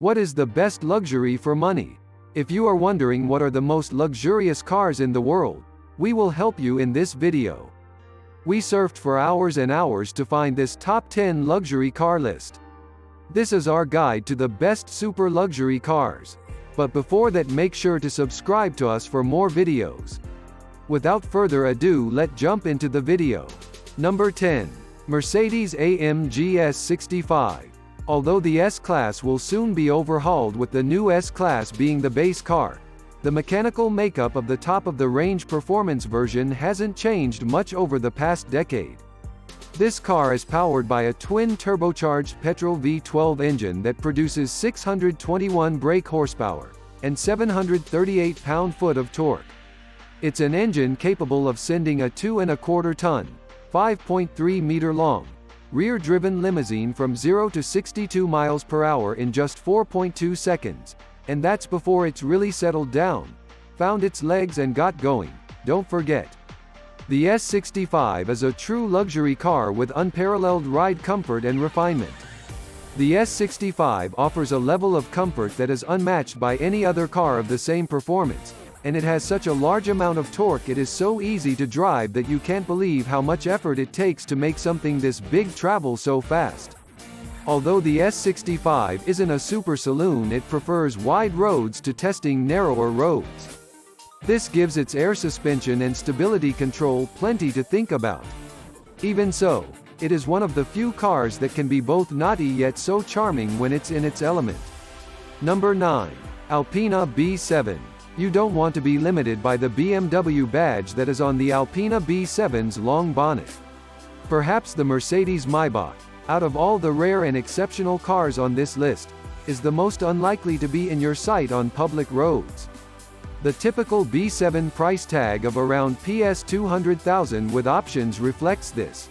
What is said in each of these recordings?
What is the best luxury for money? If you are wondering what are the most luxurious cars in the world, we will help you in this video. We surfed for hours and hours to find this top 10 luxury car list. This is our guide to the best super luxury cars. But before that, make sure to subscribe to us for more videos. Without further ado, let's jump into the video. Number 10. Mercedes-AMG S65. Although the S-Class will soon be overhauled with the new S-Class being the base car, the mechanical makeup of the top-of-the-range performance version hasn't changed much over the past decade. This car is powered by a twin-turbocharged petrol V12 engine that produces 621 brake horsepower and 738 pound-foot of torque. It's an engine capable of sending a 2.25-ton, 5.3-meter-long, rear-driven limousine from 0 to 62 miles per hour in just 4.2 seconds, and that's before it's really settled down, found its legs and got going. Don't forget, the S65 is a true luxury car with unparalleled ride comfort and refinement. The S65 offers a level of comfort that is unmatched by any other car of the same performance, and it has such a large amount of torque it is so easy to drive that you can't believe how much effort it takes to make something this big travel so fast. Although the S65 isn't a super saloon, it prefers wide roads to testing narrower roads. This gives its air suspension and stability control plenty to think about. Even so, it is one of the few cars that can be both naughty yet so charming when it's in its element. Number 9. Alpina B7. You don't want to be limited by the BMW badge that is on the Alpina B7's long bonnet. Perhaps the Mercedes Maybach, out of all the rare and exceptional cars on this list, is the most unlikely to be in your sight on public roads. The typical B7 price tag of around PS 200,000 with options reflects this.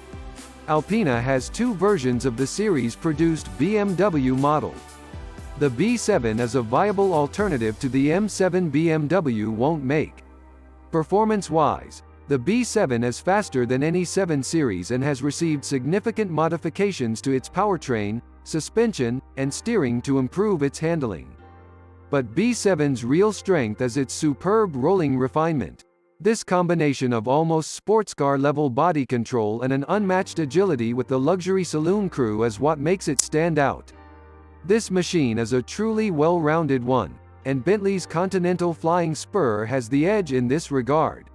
Alpina has two versions of the series-produced BMW model. The B7 is a viable alternative to the M7 BMW won't make. Performance-wise, the B7 is faster than any 7 Series and has received significant modifications to its powertrain, suspension, and steering to improve its handling. But B7's real strength is its superb rolling refinement. This combination of almost sports car-level body control and an unmatched agility with the luxury saloon crew is what makes it stand out. This machine is a truly well-rounded one, and Bentley's Continental Flying Spur has the edge in this regard.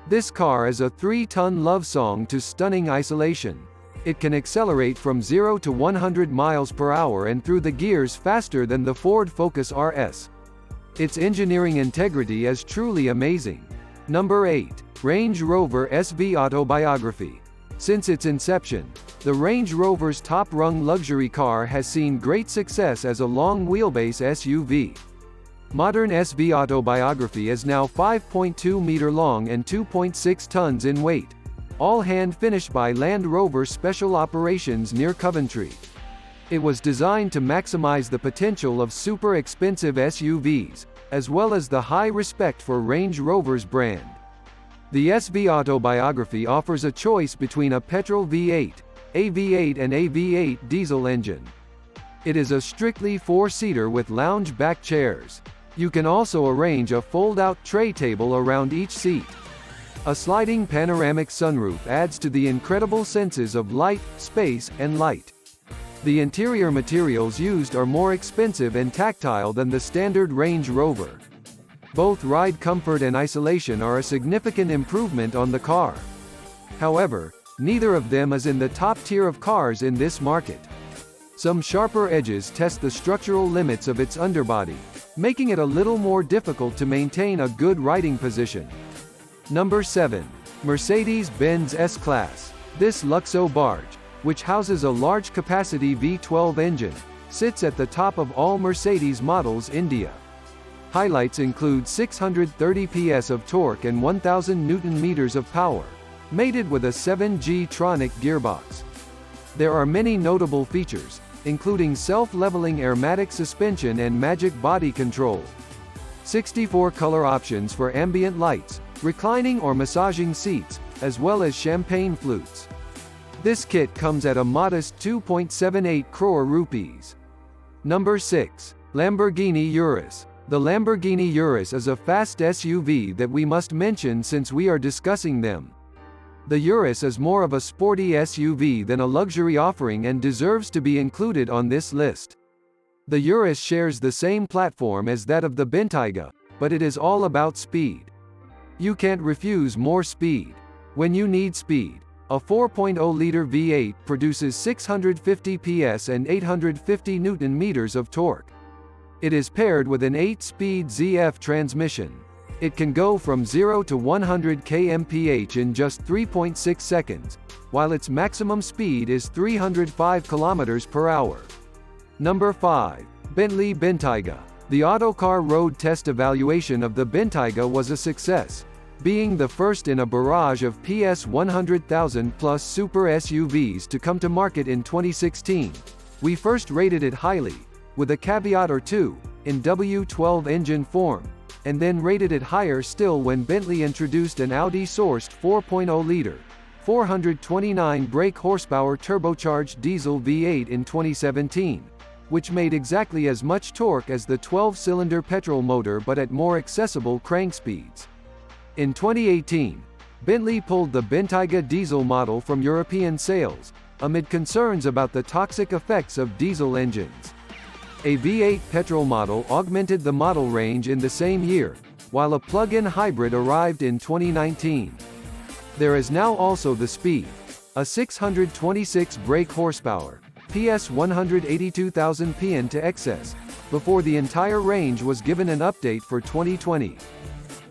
This car is a 3-ton love song to stunning isolation. It can accelerate from 0 to 100 miles per hour and through the gears faster than the Ford Focus RS. Its engineering integrity is truly amazing. Number 8. Range Rover SV Autobiography. Since its inception, the Range Rover's top-rung luxury car has seen great success as a long-wheelbase SUV. Modern SV Autobiography is now 5.2 meter long and 2.6 tons in weight, all hand-finished by Land Rover Special Operations near Coventry. It was designed to maximize the potential of super-expensive SUVs, as well as the high respect for Range Rover's brand. The SV Autobiography offers a choice between a petrol V8, a V8 and a V8 diesel engine. It is a strictly 4-seater with lounge back chairs. You can also arrange a fold-out tray table around each seat. A sliding panoramic sunroof adds to the incredible senses of light, space, and light. The interior materials used are more expensive and tactile than the standard Range Rover. Both ride comfort and isolation are a significant improvement on the car. However, neither of them is in the top tier of cars in this market. Some sharper edges test the structural limits of its underbody, making it a little more difficult to maintain a good riding position. Number 7. Mercedes-Benz S-Class. This Luxo barge, which houses a large-capacity V12 engine, sits at the top of all Mercedes models India. Highlights include 630 PS of torque and 1,000 Nm of power, mated with a 7G Tronic gearbox. There are many notable features, including self-leveling airmatic suspension and magic body control. 64 color options for ambient lights, reclining or massaging seats, as well as champagne flutes. This kit comes at a modest 2.78 crore rupees. Number 6. Lamborghini Urus. The Lamborghini Urus is a fast SUV that we must mention since we are discussing them. The Urus is more of a sporty SUV than a luxury offering and deserves to be included on this list. The Urus shares the same platform as that of the Bentayga, but it is all about speed. You can't refuse more speed. When you need speed, a 4.0-liter V8 produces 650 PS and 850 Nm of torque. It is paired with an 8-speed ZF transmission. It can go from 0 to 100 km/h in just 3.6 seconds, while its maximum speed is 305 km/h. Number 5. Bentley Bentayga. The Autocar road test evaluation of the Bentayga was a success, being the first in a barrage of PS 100,000 plus super SUVs to come to market in 2016. We first rated it highly, with a caveat or two, in W12 engine form, and then rated it higher still when Bentley introduced an Audi-sourced 4.0-liter, 429 brake horsepower turbocharged diesel V8 in 2017, which made exactly as much torque as the 12-cylinder petrol motor but at more accessible crank speeds. In 2018, Bentley pulled the Bentayga diesel model from European sales, amid concerns about the toxic effects of diesel engines. A V8 petrol model augmented the model range in the same year, while a plug-in hybrid arrived in 2019. There is now also the Speed, a 626 brake horsepower, PS 182,000 PS to excess, before the entire range was given an update for 2020.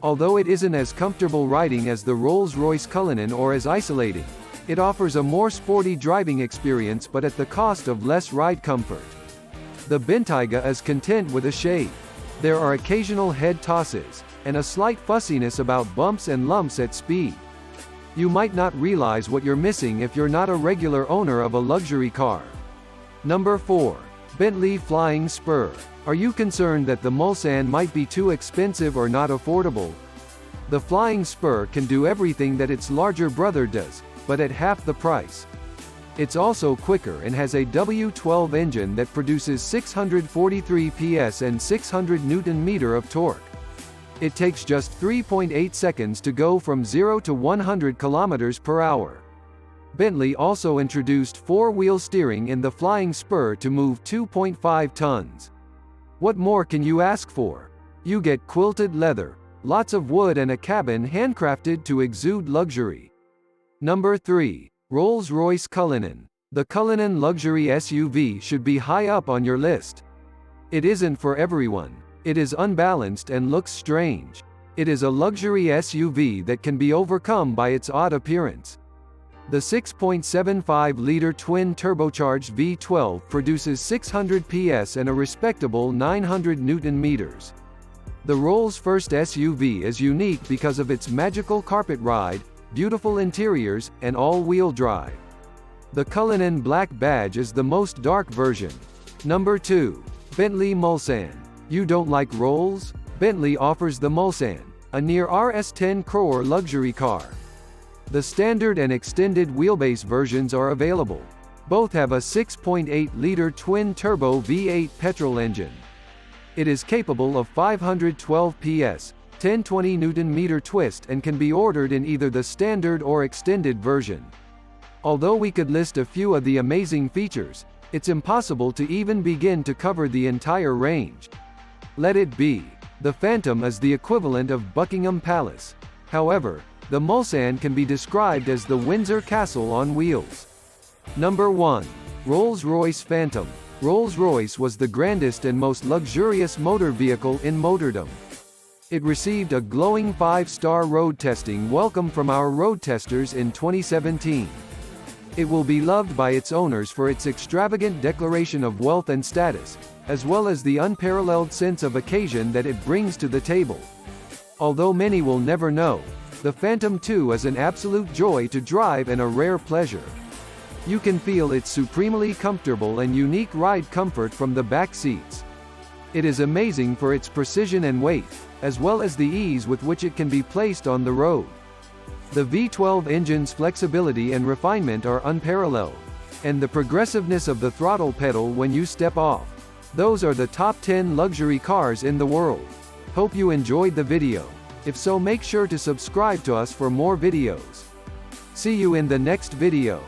Although it isn't as comfortable riding as the Rolls-Royce Cullinan or as isolating, it offers a more sporty driving experience but at the cost of less ride comfort. The Bentayga is content with a shade. There are occasional head tosses, and a slight fussiness about bumps and lumps at speed. You might not realize what you're missing if you're not a regular owner of a luxury car. Number 4. Bentley Flying Spur. Are you concerned that the Mulsanne might be too expensive or not affordable? The Flying Spur can do everything that its larger brother does, but at half the price. It's also quicker and has a W12 engine that produces 643 PS and 600 Nm of torque. It takes just 3.8 seconds to go from 0 to 100 km/h. Bentley also introduced four-wheel steering in the Flying Spur to move 2.5 tons. What more can you ask for? You get quilted leather, lots of wood and a cabin handcrafted to exude luxury. Number 3. Rolls-Royce Cullinan. The Cullinan luxury SUV should be high up on your list. It isn't for everyone. It is unbalanced and looks strange. It is a luxury SUV that can be overcome by its odd appearance. The 6.75-liter twin-turbocharged V12 produces 600 PS and a respectable 900 Nm. The Rolls' first SUV is unique because of its magical carpet ride, beautiful interiors, and all-wheel drive. The Cullinan Black Badge is the most dark version. Number 2. Bentley Mulsanne. You don't like Rolls? Bentley offers the Mulsanne, a near RS10 crore luxury car. The standard and extended wheelbase versions are available. Both have a 6.8-liter twin-turbo V8 petrol engine. It is capable of 512 PS, 1020 Nm twist and can be ordered in either the standard or extended version. Although we could list a few of the amazing features, it's impossible to even begin to cover the entire range. Let it be. The Phantom is the equivalent of Buckingham Palace. However, the Mulsanne can be described as the Windsor Castle on wheels. Number 1. Rolls-Royce Phantom. Rolls-Royce was the grandest and most luxurious motor vehicle in motordom. It received a glowing 5-star road testing welcome from our road testers in 2017. It will be loved by its owners for its extravagant declaration of wealth and status, as well as the unparalleled sense of occasion that it brings to the table. Although many will never know, the Phantom 2 is an absolute joy to drive and a rare pleasure. You can feel its supremely comfortable and unique ride comfort from the back seats. It is amazing for its precision and weight, as well as the ease with which it can be placed on the road. The V12 engine's flexibility and refinement are unparalleled, and the progressiveness of the throttle pedal when you step off. Those are the top 10 luxury cars in the world. Hope you enjoyed the video. If so, make sure to subscribe to us for more videos. See you in the next video.